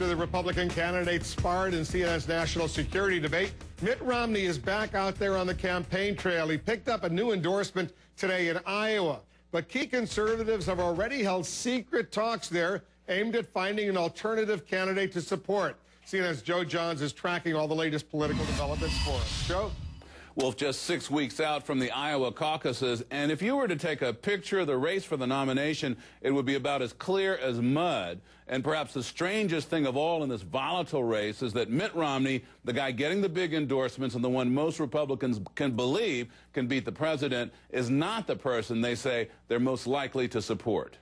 To the Republican candidates sparred in CNN's national security debate, Mitt Romney is back out there on the campaign trail. He picked up a new endorsement today in Iowa. But key conservatives have already held secret talks there aimed at finding an alternative candidate to support. CNN's Joe Johns is tracking all the latest political developments for us. Joe? Wolf, just 6 weeks out from the Iowa caucuses, and if you were to take a picture of the race for the nomination, it would be about as clear as mud. And perhaps the strangest thing of all in this volatile race is that Mitt Romney, the guy getting the big endorsements and the one most Republicans can believe can beat the president, is not the person they say they're most likely to support.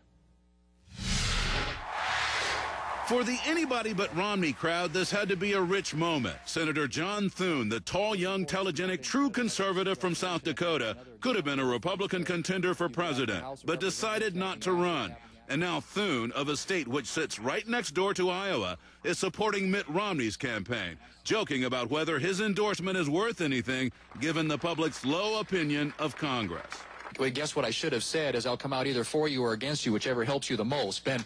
For the anybody-but-Romney crowd, this had to be a rich moment. Senator John Thune, the tall, young, telegenic, true conservative from South Dakota, could have been a Republican contender for president, but decided not to run. And now Thune, of a state which sits right next door to Iowa, is supporting Mitt Romney's campaign, joking about whether his endorsement is worth anything, given the public's low opinion of Congress. Well, guess what I should have said is I'll come out either for you or against you, whichever helps you the most. Ben.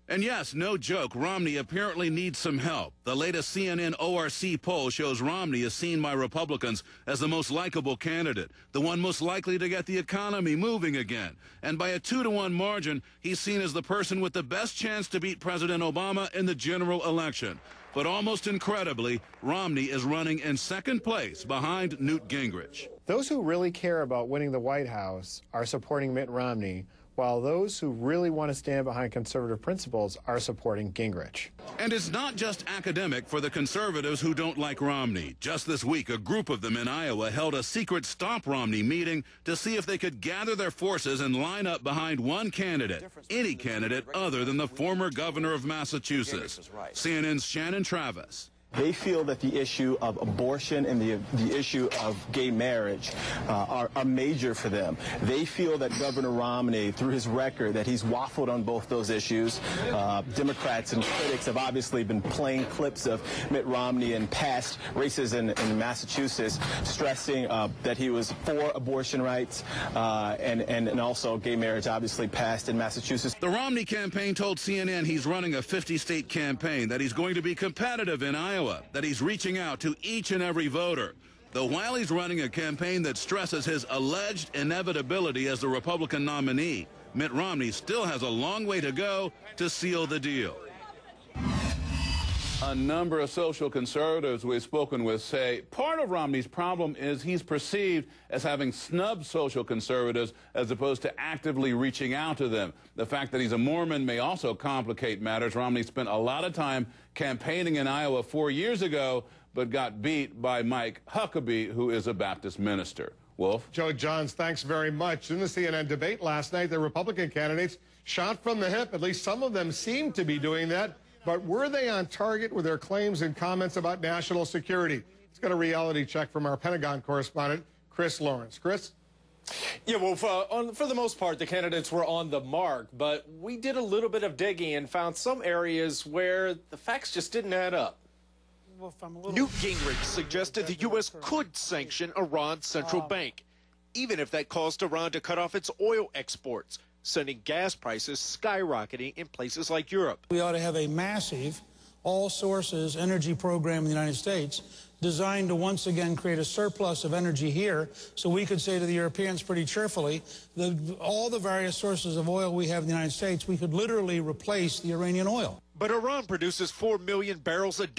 And yes, no joke, Romney apparently needs some help. The latest CNN ORC poll shows Romney is seen by Republicans as the most likable candidate, the one most likely to get the economy moving again. And by a 2-to-1 margin, he's seen as the person with the best chance to beat President Obama in the general election. But almost incredibly, Romney is running in second place behind Newt Gingrich. Those who really care about winning the White House are supporting Mitt Romney, while those who really want to stand behind conservative principles are supporting Gingrich. And it's not just academic for the conservatives who don't like Romney. Just this week, a group of them in Iowa held a secret Stop Romney meeting to see if they could gather their forces and line up behind one candidate, any candidate other than the former governor of Massachusetts. CNN's Shannon Travis. They feel that the issue of abortion and the issue of gay marriage are major for them. They feel that Governor Romney, through his record, that he's waffled on both those issues. Democrats and critics have obviously been playing clips of Mitt Romney in past races in Massachusetts, stressing that he was for abortion rights and also gay marriage, obviously passed in Massachusetts. The Romney campaign told CNN he's running a 50-state campaign, that he's going to be competitive in Iowa, that he's reaching out to each and every voter. Though while he's running a campaign that stresses his alleged inevitability as the Republican nominee, Mitt Romney still has a long way to go to seal the deal. A number of social conservatives we've spoken with say part of Romney's problem is he's perceived as having snubbed social conservatives as opposed to actively reaching out to them. The fact that he's a Mormon may also complicate matters. Romney spent a lot of time campaigning in Iowa 4 years ago, but got beat by Mike Huckabee, who is a Baptist minister. Wolf? Joe Johns, thanks very much. In the CNN debate last night, the Republican candidates shot from the hip. At least some of them seem to be doing that. But were they on target with their claims and comments about national security? Let's get a reality check from our Pentagon correspondent, Chris Lawrence. Chris? Yeah, well, for the most part, the candidates were on the mark, but we did a little bit of digging and found some areas where the facts just didn't add up. Newt Gingrich suggested the U.S. could sanction Iran's central bank, even if that caused Iran to cut off its oil exports, sending gas prices skyrocketing in places like Europe. We ought to have a massive all-sources energy program in the United States designed to once again create a surplus of energy here so we could say to the Europeans pretty cheerfully that all the various sources of oil we have in the United States, we could literally replace the Iranian oil. But Iran produces 4 million barrels a day.